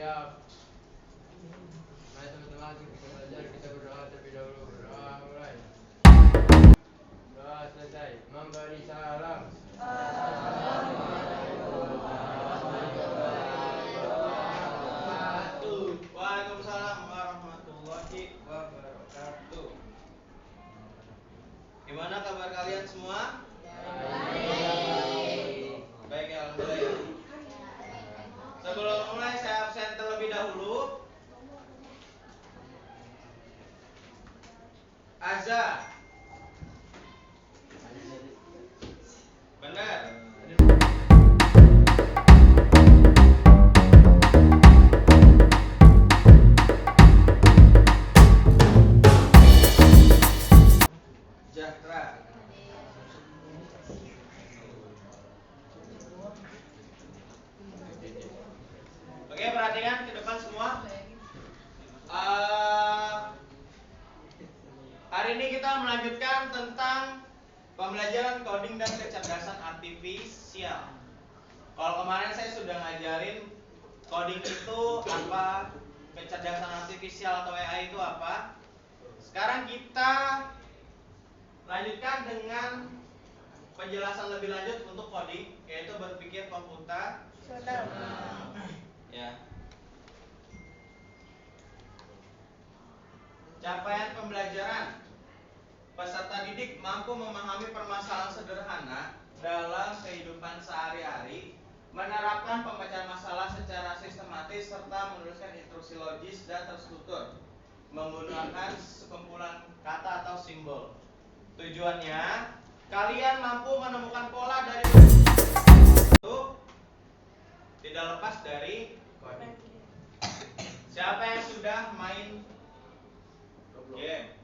siap. Mari teman-teman kita belajar, kita berdoa terlebih dahulu. Berdoa mulai. Doa selesai. Memberi salam. Waalaikumsalam warahmatullahi wabarakatuh. Gimana kabar kalian semua? Baik ya, alhamdulillah ya. Sebelum mulai saya absen terlebih dahulu. Azza. Benar. Jahra. Oke, perhatikan ke depan semua. Hari ini kita melanjutkan tentang pembelajaran coding dan kecerdasan artifisial. Kalau kemarin saya sudah ngajarin coding itu apa, kecerdasan artifisial atau AI itu apa. Sekarang kita lanjutkan dengan penjelasan lebih lanjut untuk coding, yaitu berpikir komputasional. Ya. Capaian pembelajaran. Peserta didik mampu memahami permasalahan sederhana dalam kehidupan sehari-hari, menerapkan pemecahan masalah secara sistematis serta menuliskan instruksi logis dan terstruktur menggunakan sekumpulan kata atau simbol. Tujuannya, kalian mampu menemukan pola dari itu tidak lepas dari coding. Siapa yang sudah main game?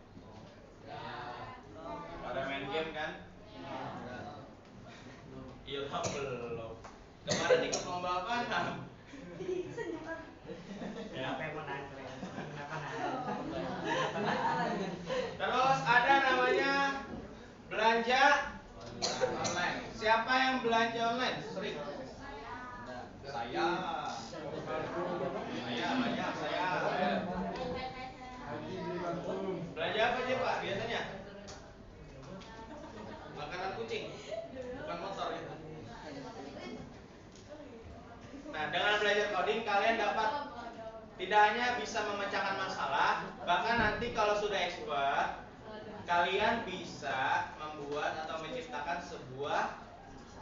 Pada main game kan? Ilham belum. Kemarin ikut lomba apa? Terus ada namanya belanja online. Siapa yang belanja online? Sering? Saya banyak saya. Belanja apa aja Pak biasanya? Makanan kucing, bukan motor ya. Nah, dengan belajar coding kalian dapat tidak hanya bisa memecahkan masalah, bahkan nanti kalau sudah expert, kalian bisa membuat atau menciptakan sebuah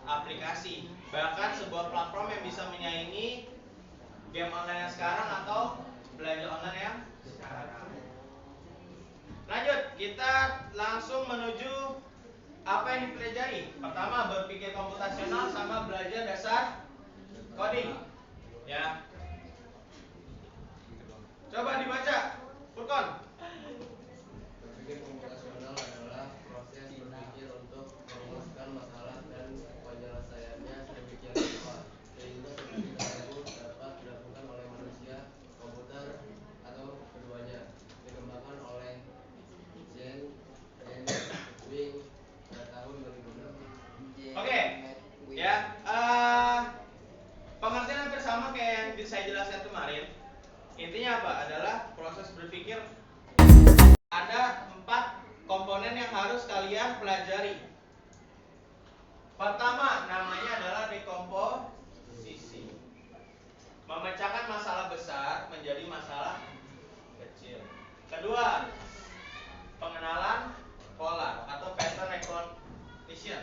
aplikasi, bahkan sebuah platform yang bisa menyaingi game online yang sekarang atau belanja online yang sekarang. Lanjut, kita langsung menuju apa yang dipelajari. Pertama, berpikir komputasional sama belajar dasar coding. Ya. Coba dibaca, Furqan. Berpikir komputasional adalah proses berpikir untuk merumuskan masalah dan penyelesaiannya sedemikian rupa sehingga seperti tersebut dapat dilakukan oleh manusia, komputer, atau keduanya. Dikembangkan oleh Jen Wing pada tahun 2006. Oke. Ya. Pengertian hampir sama kayak yang saya jelaskan kemarin. Intinya apa? Adalah proses berpikir. Ada 4 komponen yang harus kalian pelajari. Pertama, namanya adalah dekomposisi. Memecahkan masalah besar menjadi masalah kecil. Kedua, pengenalan pola atau pattern recognition.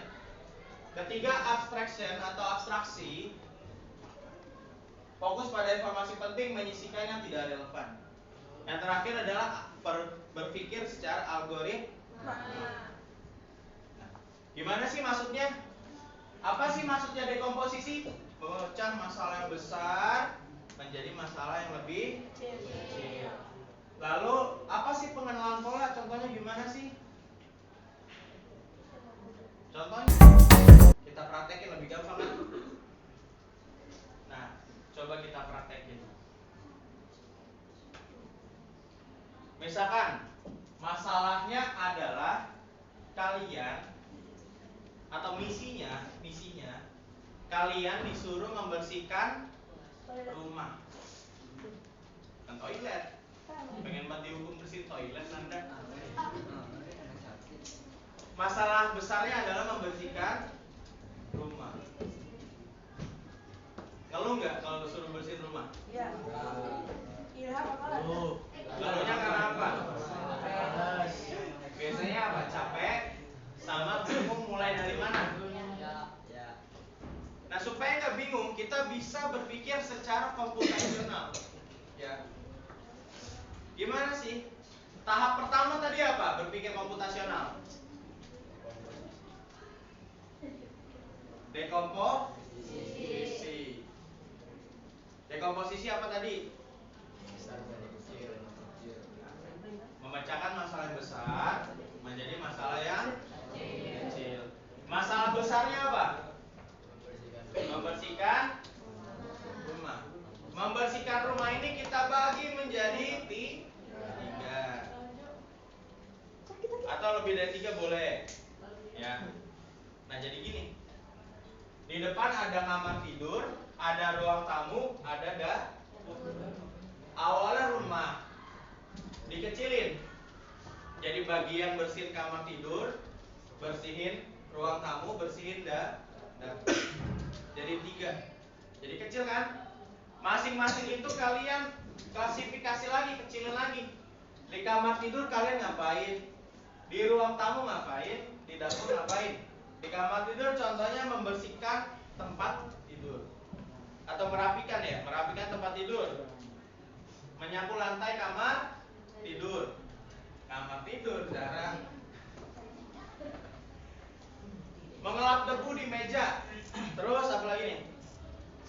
Ketiga, abstraction atau abstraksi. Fokus pada informasi penting, menyisihkan yang tidak relevan. Yang terakhir adalah berpikir secara algoritma. Nah, gimana sih maksudnya? Apa sih maksudnya dekomposisi? Memecah masalah yang besar menjadi masalah yang lebih kecil. Lalu apa sih pengenalan pola? Contohnya gimana sih? Contohnya kita praktekin lebih gampang kan? Nah, coba kita praktekin. Misalkan masalahnya adalah kalian atau misinya kalian disuruh membersihkan rumah. Kan toilet. Pengen banget dihukum bersihin toilet Anda. Masalah besarnya adalah membersihkan rumah. Ngeluh nggak kalau disuruh bersihin rumah? Iya. Ilham apa? Ngeluhnya karena apa? Biasanya apa? Capek sama bingung mulai dari mana? Nah, supaya nggak bingung, kita bisa berpikir secara komputasional. Ya. Gimana sih? Tahap pertama tadi apa? Berpikir komputasional. Dekomposisi. Dekomposisi apa tadi? Memecahkan masalah yang besar menjadi masalah yang kecil. Masalah besarnya apa? Membersihkan rumah. Membersihkan rumah ini kita bagi menjadi tiga. Atau lebih dari 3 boleh. Ya. Nah, jadi gini. Di depan ada kamar tidur, ada ruang tamu, ada dapur. Awalnya rumah dikecilin. Jadi bagian bersihin kamar tidur, bersihin ruang tamu, bersihin dapur. Jadi 3. Jadi kecil kan? Masing-masing itu kalian klasifikasi lagi, kecilin lagi. Di kamar tidur kalian ngapain? Di ruang tamu ngapain? Di dapur ngapain? Di kamar tidur contohnya membersihkan tempat tidur. Atau merapikan ya, merapikan tempat tidur. Menyapu lantai kamar tidur. Kamar tidur jarang. Mengelap debu di meja. Terus apa lagi nih?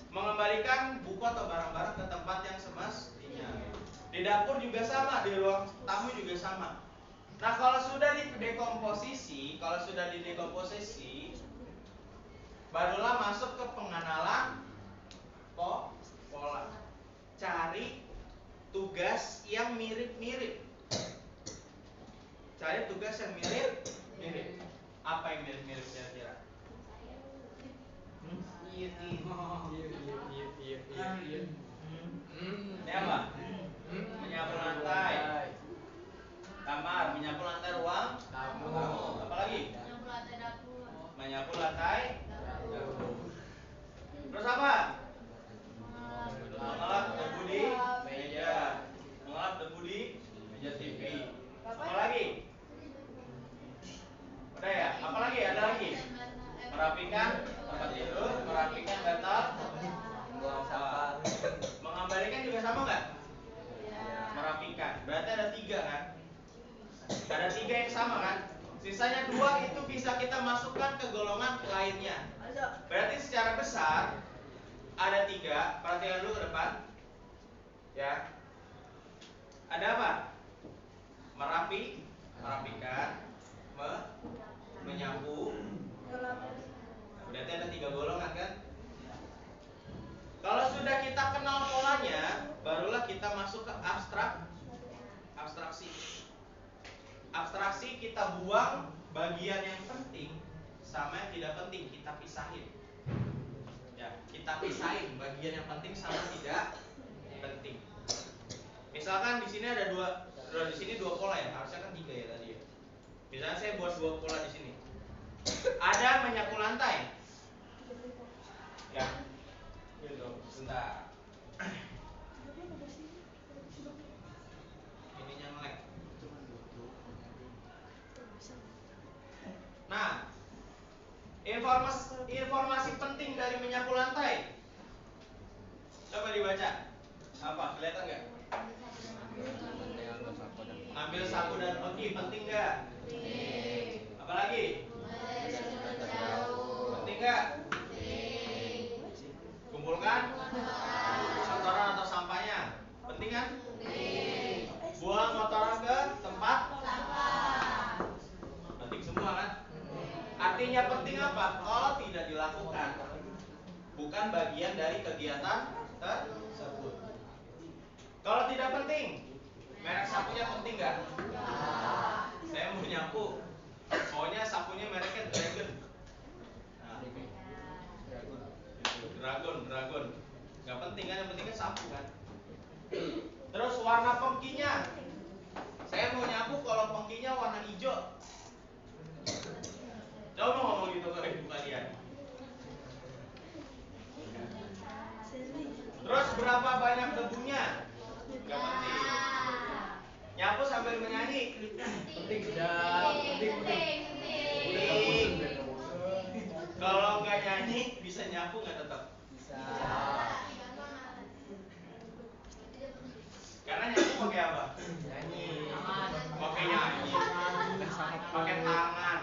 Mengembalikan buku atau barang-barang ke tempat yang semestinya. Di dapur juga sama, di ruang tamu juga sama. Nah, kalau sudah didekomposisi, barulah masuk ke pengenalan pola. Cari tugas yang mirip-mirip. Cari tugas yang mirip-mirip. Apa yang mirip-mirip kira-kira? Ini apa? Menyapu lantai kamar, menyapu lantai ruang tamu. Apa lagi? Menyapu lantai dapur. Terus apa? Mengelap debu di meja. Mengelap debu di meja TV. Apa lagi? Udah ya? Apa lagi? Ada lagi? Merapikan tempat tidur, merapikan bantal, buang sampah. Mengembalikan juga sama nggak? Merapikan. Berarti ada 3 kan? Ada 3 yang sama kan? Sisanya 2 itu bisa kita masukkan ke golongan lainnya. Berarti secara besar ada 3. Perhatikan dulu ke depan. Ya. Ada apa? Merapikan, menyapu. Berarti ada 3 golongan kan? Kalau sudah kita kenal polanya, barulah kita masuk ke abstraksi. Abstraksi kita buang bagian yang penting sama yang tidak penting, kita pisahin. Ya, kita pisahin bagian yang penting sama tidak penting. Misalkan di sini ada 2 pola ya, harusnya kan 3 ya tadi ya. Misalnya saya buat 2 pola di sini. Ada menyapu lantai. Ya. Gitu, sebentar. Ininya nge-lag. Nah, informasi penting dari menyapu lantai. Coba dibaca. Apa? Kelihatan nggak? Ambil sapu dan peti, penting nggak? Apa lagi? Penting nggak? Kumpulkan kotoran atau sampahnya. Penting kan? Buang kotoran ke tempat sampah. Penting semua kan? Artinya penting apa? Kalau tidak dilakukan, bukan bagian dari kegiatan tersebut. Kalau tidak penting, merek sapunya penting nggak? Saya mau nyapu, maunya sapunya mereknya Dragon. Nah, Dragon. Nggak penting kan? Yang penting kan sapu kan? Terus warna pengkinya. Saya mau nyapu kalau pengkinya warna hijau. Coba ngomong gitu ke ibu kalian. Terus berapa banyak debunya? Gak penting. Nyapu sambil menyanyi. Penting sudah. Penting. Kalau nggak nyanyi bisa nyapu nggak tetap? Bisa. Karena nyapu pakai apa? Nyanyi. Pakai nyanyi. Pakai tangan.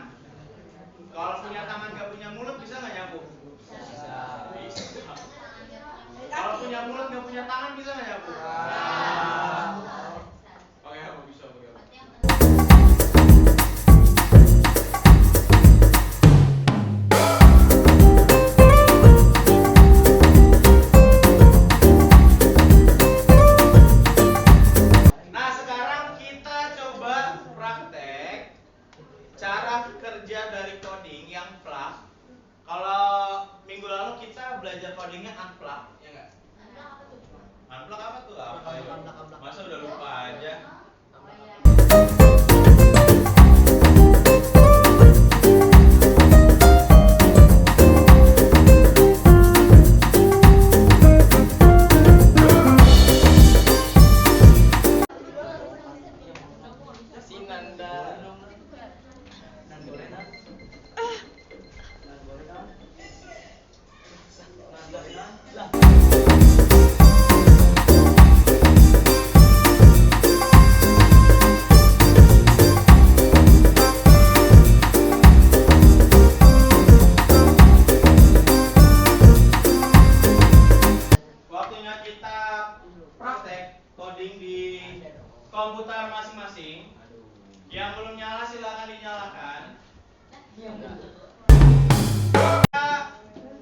Kalau punya tangan nggak punya mulut bisa nggak nyapu? Bisa. Kalau punya mulut nggak punya tangan bisa nggak nyapu? Pakai apa? Bisa pakai apa? Nah, sekarang kita coba praktek cara kerja dari coding yang plug. Kalau minggu lalu kita belajar codingnya unplug, ya nggak? Unplug apa tuh? Apa ya? Masa udah lupa aja? Waktunya kita praktek coding di komputer masing-masing. Yang belum nyala silakan dinyalakan.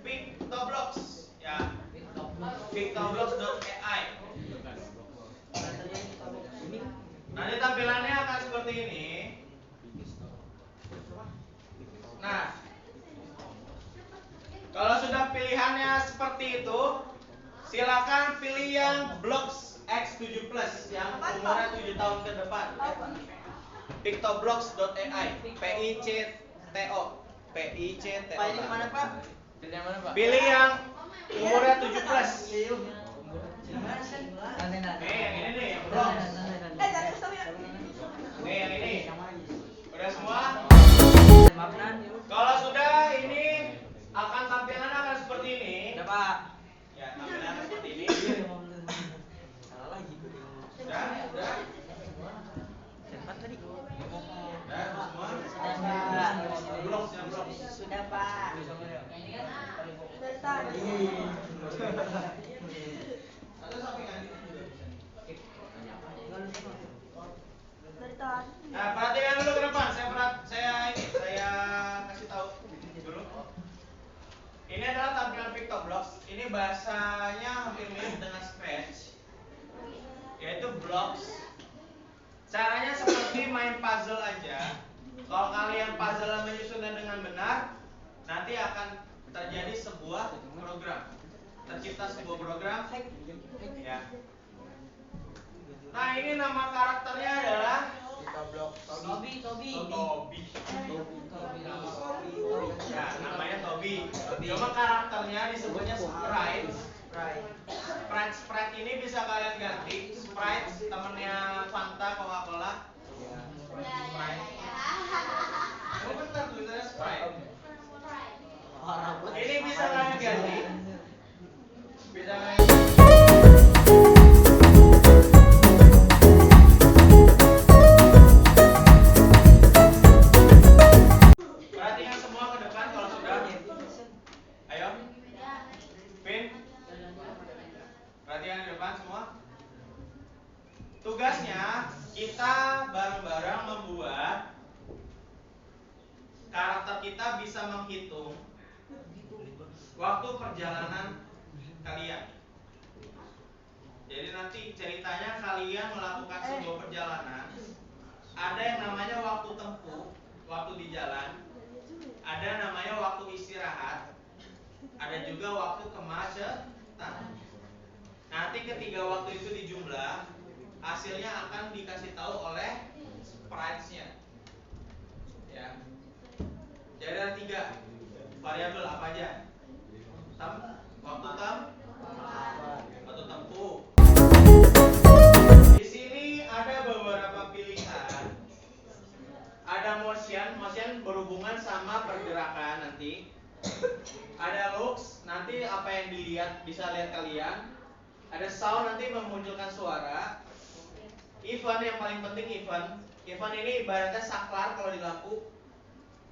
Pictoblox ya. Pictoblox.ai. Nanti tampilannya akan seperti ini. Nah, kalau sudah pilihannya seperti itu, silakan pilih yang Blocks X7 Plus yang umurnya 7 tahun ke depan. Pictoblox.ai. PICTO. Pilih yang mana, Pak? Pilih yang mana, Pak? Pilih yang umurnya 7 plus. Yang ini nih, yang Blocks. Nih, yang ini. Udah semua? Kalau sudah, ini akan tampilannya akan seperti ini. Udah, Pak. Ya, tampilannya seperti ini. Udah? Udah semua? Blocks yang Blocks. Sudah, Pak. Dari tadi. Atau sampingan ini juga bisa nih. Dari tadi. Nah, perhatikan dulu ke depan. Saya kasih tahu dulu. Ini adalah tampilan Pictoblox. Ini bahasanya hampir mirip dengan Scratch, yaitu blocks. Caranya seperti main puzzle aja. Kalau kalian puzzle menyusunnya dengan benar, nanti akan terjadi sebuah program. Tercipta sebuah program. Ya. Nah, ini nama karakternya adalah Tobi. Tobi. Ya, namanya Tobi. Cuma karakternya disebutnya Sprite. Sprite ini bisa kalian ganti. Sprite temennya Fanta, Coca-Cola. Sprite. Oh, benar tulisannya Sprite. Ini bisa kalian ganti. Bisa kalian perhatikan semua ke depan kalau sudah. Ayo. Pin. Perhatikan ke depan semua. Tugasnya kita bareng-bareng membuat karakter kita bisa menghitung waktu perjalanan kalian. Jadi nanti ceritanya kalian melakukan sebuah perjalanan. Ada yang namanya waktu tempuh, waktu di jalan. Ada namanya waktu istirahat. Ada juga waktu kemacetan. Nah, Nanti ketiga waktu itu dijumlah, hasilnya akan dikasih tahu oleh sprites-nya. Ya. Jadi ada 3 variabel apa aja? Waktu tempuh. Di sini ada beberapa pilihan. Ada motion berhubungan sama pergerakan nanti. Ada looks, nanti apa yang dilihat bisa lihat kalian. Ada sound, nanti memunculkan suara. Event yang paling penting event ini ibaratnya saklar kalau di lampu.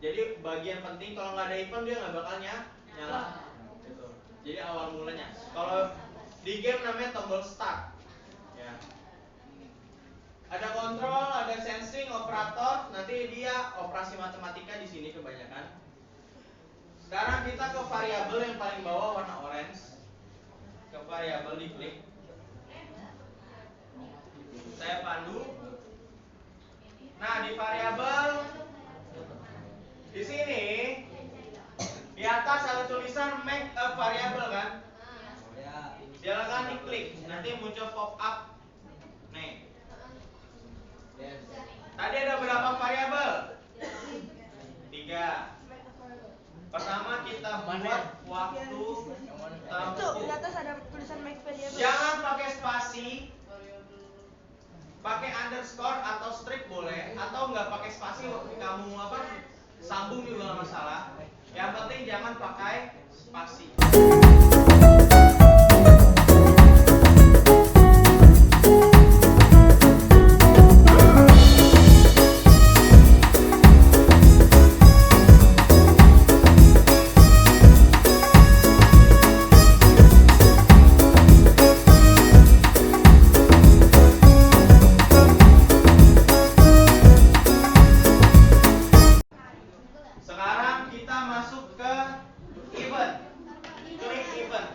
Jadi bagian penting, kalau nggak ada event dia nggak bakal nyala. Gitu. Jadi awal mulanya. Kalau di game namanya tombol start. Ya. Ada kontrol, ada sensing, operator. Nanti dia operasi matematika di sini kebanyakan. Sekarang kita ke variabel yang paling bawah warna orange. Ke variabel diklik. Saya pandu. Nah, di variabel di sini di atas ada tulisan make a variable kan? Silakan diklik. Nanti muncul pop up. Nih. Tadi ada berapa variabel? 3. Pertama kita buat waktu Tuh, tempuh. di atas ada tulisan make variable. Jangan pakai spasi, pakai underscore atau strip boleh, atau nggak pakai spasi kamu sambung juga nggak masalah. Yang penting jangan pakai spasi. Sekarang kita masuk ke event. Klik event.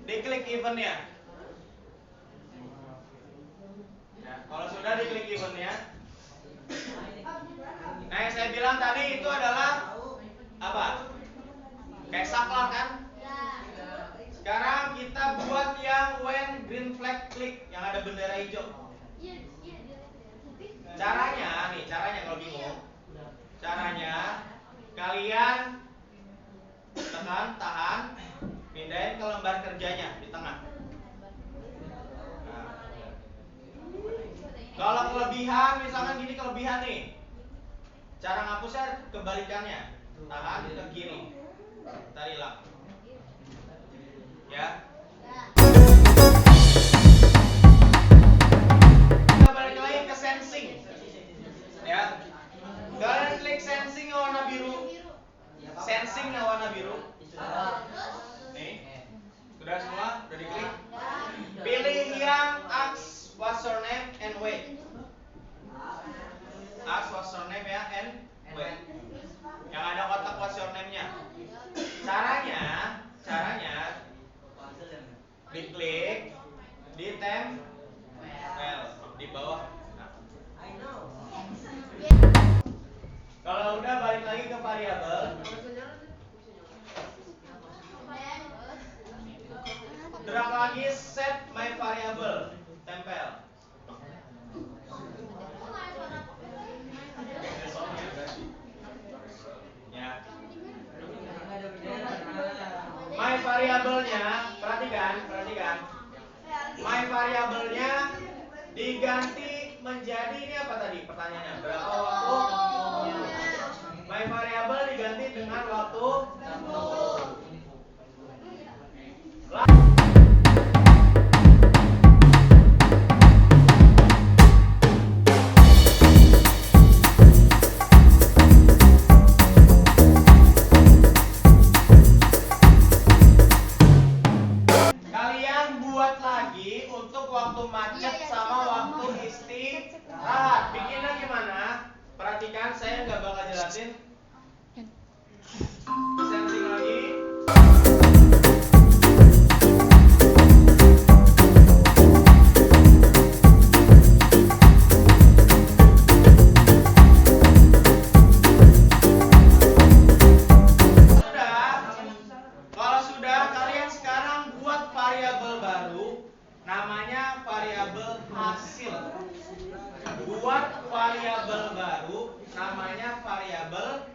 Diklik eventnya. Ya, kalau sudah diklik eventnya. Nah, yang saya bilang tadi itu adalah apa? Kayak saklar kan? Sekarang kita buat yang when green flag click, yang ada bendera hijau. Caranya kalau bingung. Caranya kalian tahan, pindahin ke lembar kerjanya di tengah. Nah. Kalau kelebihan, misalkan gini kelebihan nih. Cara ngapusnya kebalikannya. Tahan ke kiri. Ntar hilang. Ya. Kita balik lagi ke sensing. Ya. Kalian klik sensing yang warna biru. Sensing yang warna biru. Nih. Sudah semua? Sudah diklik? Pilih yang ask what's your name and wait. Ask what's your name ya and wait. Yang ada kotak what's your name-nya. Caranya diklik, ditempel di bawah. Nah. Kalau udah balik lagi ke variabel. Drag lagi set my variable, tempel. Ya. My variabelnya, perhatikan. My variabelnya diganti menjadi ini apa tadi? Pertanyaannya berapa waktu? My variable diganti dengan waktu tempuh. Kalian buat lagi untuk waktu macet sama waktu istirahat. Bikinnya gimana? Perhatikan, saya nggak bakal jelasin. Sensing lagi. Kalau sudah, kalian sekarang buat variabel namanya variabel hasil. Buat variabel baru namanya variabel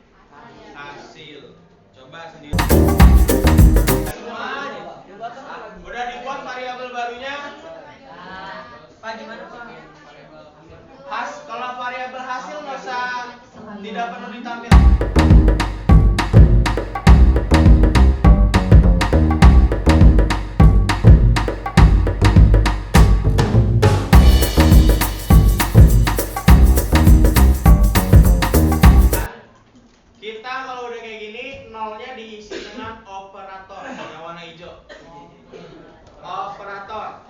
hasil. Coba sendiri. Semua udah dibuat variabel barunya? Pak gimana Pak? Kalau variabel hasil nggak usah, tidak perlu ditampilkan. Kita kalau udah kayak gini, nolnya diisi dengan operator yang warna hijau. Operator.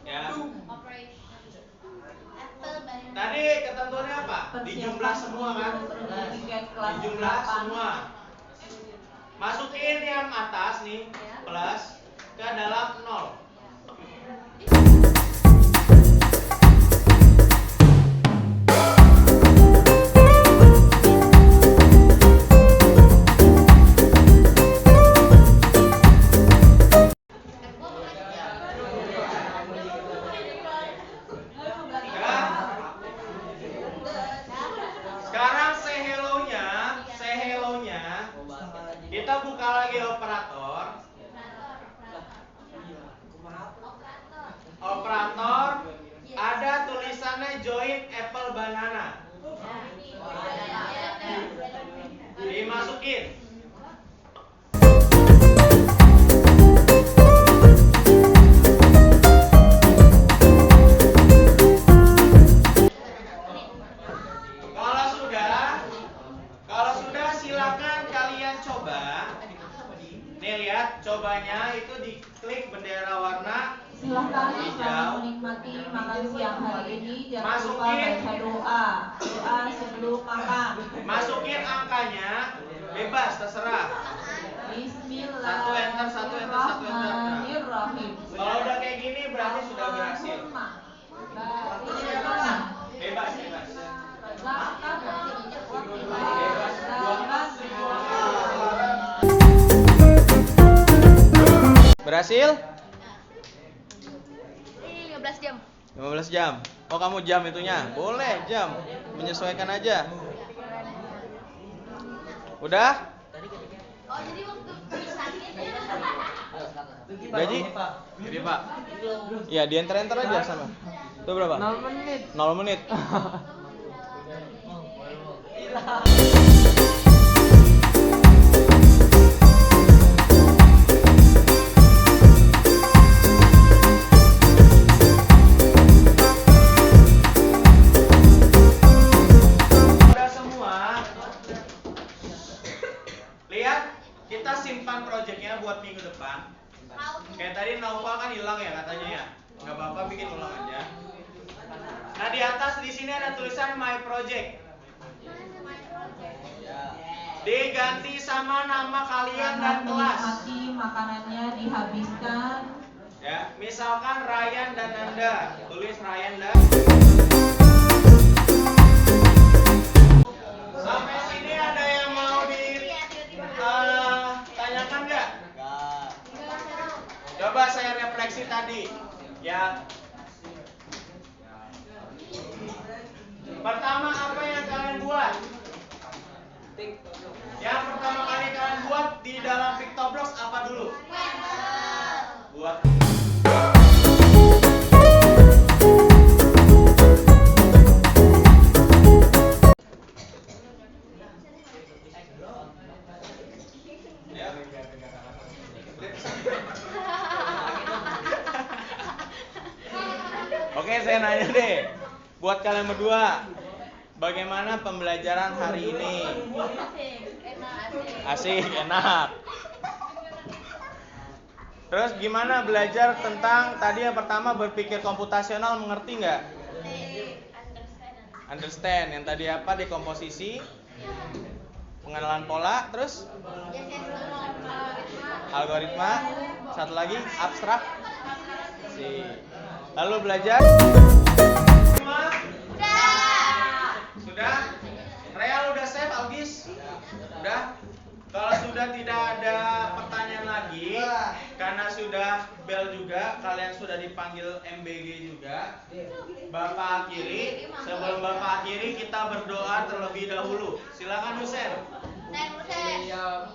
Ya. Tadi ketentuannya apa? Dijumlah semua kan? Dijumlah semua. Masukin yang atas nih, plus ke dalam 0. Sekarang say hello-nya kita buka lagi operator. Operator ada tulisannya join apple banana. Dimasukin. Kalau sudah silakan kalian coba. Nih lihat, cobanya itu diklik bendera warna Silahkan hijau. menikmati makan siang hari ini. Jangan lupa Masukin. baca doa sebelum makan. Masukin angkanya, bebas terserah. Bismillahirrahmanirrahim. Kalau udah kayak gini berarti sudah berhasil. Bebas. Berhasil? 15 jam. 15 jam. Oh, kamu jam itunya? Boleh, jam. Menyesuaikan aja. Udah? Oh, jadi waktu disakit ya. Gaji? Jadi, Pak. Iya, diantar-antar aja sama. Itu berapa? 0 menit. 0 menit. Udah semua. Lihat, kita simpan projectnya buat minggu depan. Kayak tadi Naufal kan hilang ya katanya ya. Nggak apa-apa, bikin ulang aja. Nah, di atas di sini ada tulisan my project. Diganti sama nama kalian dan kelas. Menikmati makanannya dihabiskan. Ya, misalkan Ryan dan Nanda, tulis Ryan dan. Sampai sini ada yang mau ditanyakan nggak? Coba saya refleksi tadi, ya. Pertama apa yang kalian buat? Yang pertama kali kalian buat di dalam Pictoblox apa dulu? Buat. Ya. Oke, saya nanya deh. Buat kalian berdua, bagaimana pembelajaran hari ini? Asik, enak. Terus gimana belajar tentang tadi yang pertama berpikir komputasional, mengerti nggak? Understand. Yang tadi apa? Dekomposisi, pengenalan pola, terus algoritma, satu lagi abstrak. Lalu belajar. Sudah? Real udah save, Algis? Udah? Kalau sudah tidak ada pertanyaan lagi, karena sudah bel juga, kalian sudah dipanggil MBG juga. Bapak akhiri. Sebelum Bapak akhiri, kita berdoa terlebih dahulu. Silakan Husen. Saya